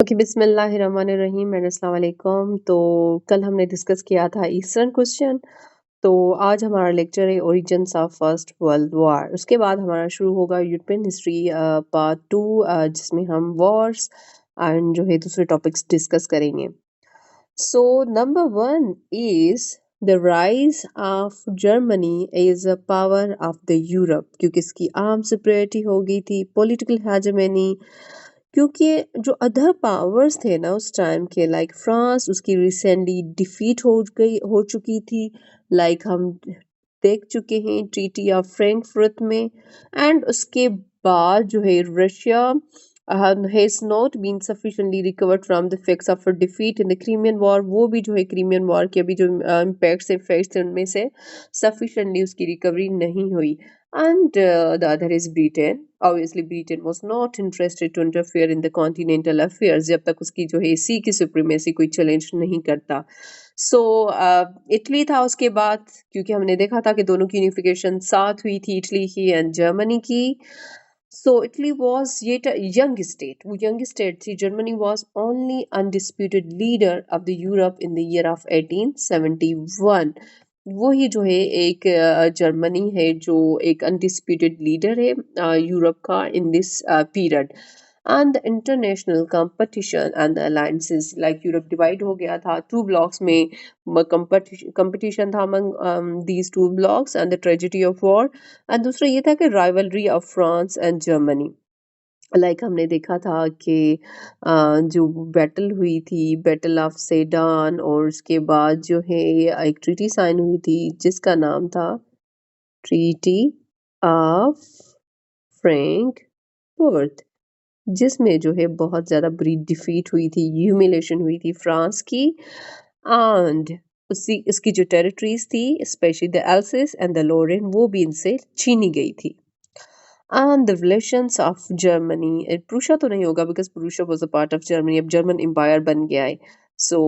Okay, बिस्मिल्लाहिर्रहमानिर्रहीम and अस्सलाम वालेकुम। तो कल हमने डिस्कस किया था ईस्टर्न क्वेश्चन। तो आज हमारा लेक्चर है origins of first world war. उसके बाद हमारा शुरू होगा यूरोपियन हिस्ट्री पार्ट 2, जिसमें हम वॉर्स एंड जो है दूसरे टॉपिक्स डिस्कस करेंगे। So number 1 is the rise of Germany as a power of the Europe, क्योंकि इसकी आर्म सुपीरियरिटी हो गई थी, पॉलिटिकल हेजेमनी, क्योंकि जो अदर पावर्स थे ना उस टाइम के, लाइक फ्रांस, उसकी रिसेंटली डिफीट हो चुकी थी। लाइक हम देख चुके हैं ट्रीटी ऑफ फ्रैंकफर्ट में। एंड उसके बाद जो है Russia has not been sufficiently recovered from the effects of her defeat in the Crimean War। वो भी जो है क्रीमियन वॉर के अभी जो इम्पैक्ट्स इफेक्ट्स उनमें से sufficiently उसकी रिकवरी नहीं हुई। And the other is Britain. Obviously, Britain was not interested to interfere in the continental affairs जब तक उसकी जो है सी की सुप्रीमेसी कोई चैलेंज नहीं करता। सो इटली था उसके बाद, क्योंकि हमने देखा था कि दोनों की यूनिफिकेशन साथ हुई थी, इटली की एंड जर्मनी की। So Italy was yet a young state. वो young state थी. Germany was only undisputed leader of the Europe in the year of 1871। वही जो है एक जर्मनी है जो एक अनडिस्प्यूटेड लीडर है यूरोप का in this period. And the international competition and the alliances, like Europe divide हो गया था टू ब्लॉक्स में। कंपटीशन था among these two blocks and the tragedy of war. और दूसरा ये था कि rivalry of France and Germany. Like हमने देखा था कि जो बैटल हुई थी, बैटल ऑफ सेडान, और उसके बाद जो है एक ट्रीटी साइन हुई थी जिसका नाम था ट्रीटी ऑफ फ्रैंकफर्ट, जिसमें जो है बहुत ज़्यादा बुरी डिफीट हुई थी, ह्यूमिलेशन हुई थी फ्रांस की। एंड उसी उसकी जो टेरिटरीज थी, specially the Alsace and the Lorraine, वो भी इनसे छीनी गई थी। And the relations of Germany, Prussia तो नहीं होगा because Prussia was a part of Germany, अब जर्मन एम्पायर बन गया है। So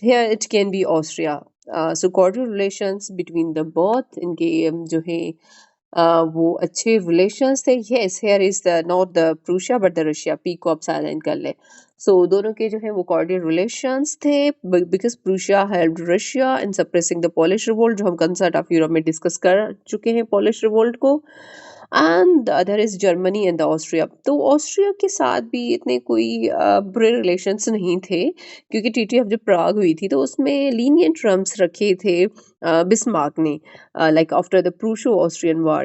here it can be Austria. So cordial relations between the both, इनके जो है वो अच्छे रिलेशंस थे। Yes, here is the not the Prussia but the Russia, P को आप साइलेंट कर ले। सो दोनों के जो है वो कॉर्डियल रिलेशंस थे, because Prussia helped Russia in suppressing the Polish revolt, जो हम कंसर्ट ऑफ यूरोप में डिस्कस कर चुके हैं पोलिश रिवोल्ट को। And the other is Germany and the Austria. तो ऑस्ट्रिया के साथ भी इतने कोई बुरे रिलेशंस नहीं थे, क्योंकि ट्रीटी ऑफ जो प्राग हुई थी तो उसमें लीनियंट टर्म्स रखे थे बिस्मार्क ने, like after the Prusso-Austrian War,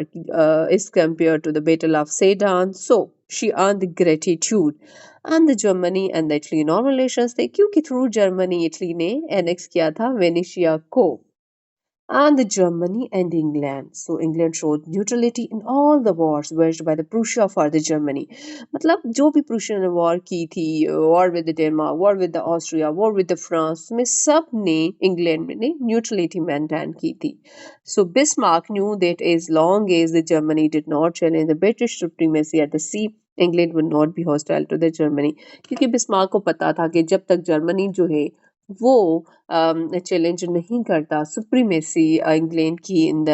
is compared to the Battle of Sedan. So she earned the gratitude। and the Germany and the Italy normal relations थे, क्योंकि थ्रू जर्मनी इटली ने annex किया था Venetia को। and the Germany and England. So England showed neutrality in all the wars waged by the Prussia for the Germany। मतलब जो भी Prussia ने वॉर की थी, war with the Denmark, war with the Austria, war with the France, में सब ने England ने न्यूट्रलिटी मेंटेन की थी। So Bismarck knew that as long as the Germany did not challenge the British supremacy at the sea, England would not be hostile to the Germany। क्योंकि Bismarck को पता था कि जब तक जर्मनी जो है वो चैलेंज नहीं करता सुप्रीमेसी इंग्लैंड की इन द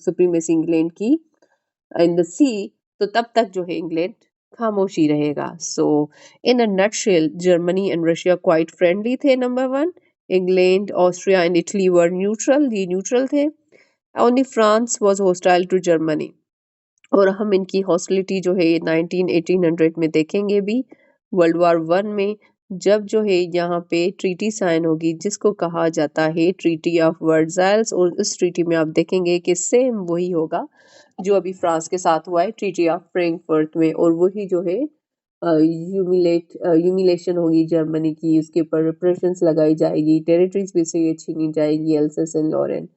सुप्रीमेसी इंग्लैंड की इन द सी, तो तब तक जो है इंग्लैंड खामोशी रहेगा। So in a nutshell, Germany and Russia quite friendly थे। Number 1, England, Austria and Italy were neutral, ये न्यूट्रल थे। Only France was hostile to Germany. और हम इनकी हॉस्टिलिटी जो है 1800 में देखेंगे भी, वर्ल्ड वॉर 1 में, जब जो है यहाँ पे ट्रीटी साइन होगी जिसको कहा जाता है ट्रीटी ऑफ वर्साइल्स। और उस ट्रीटी में आप देखेंगे कि सेम वही होगा जो अभी फ्रांस के साथ हुआ है ट्रीटी ऑफ फ्रैंकफर्ट में, और वही जो है ह्यूमिलेशन होगी जर्मनी की, उसके ऊपर रिप्रेशंस लगाई जाएगी, टेरिटरीज भी से छीनी जाएगी, Alsace and Lorraine.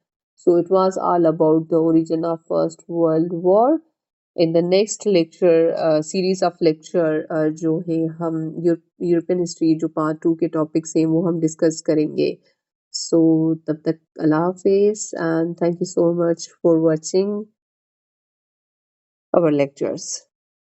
So it was all about the origin of First World War। In the next lecture, series of lecture, जो है हम यूरोपियन हिस्ट्री जो पार्ट 2 के टॉपिक्स हैं वो हम डिस्कस करेंगे। सो तब तक अल्लाह हाफिज and thank you so much for watching our lectures।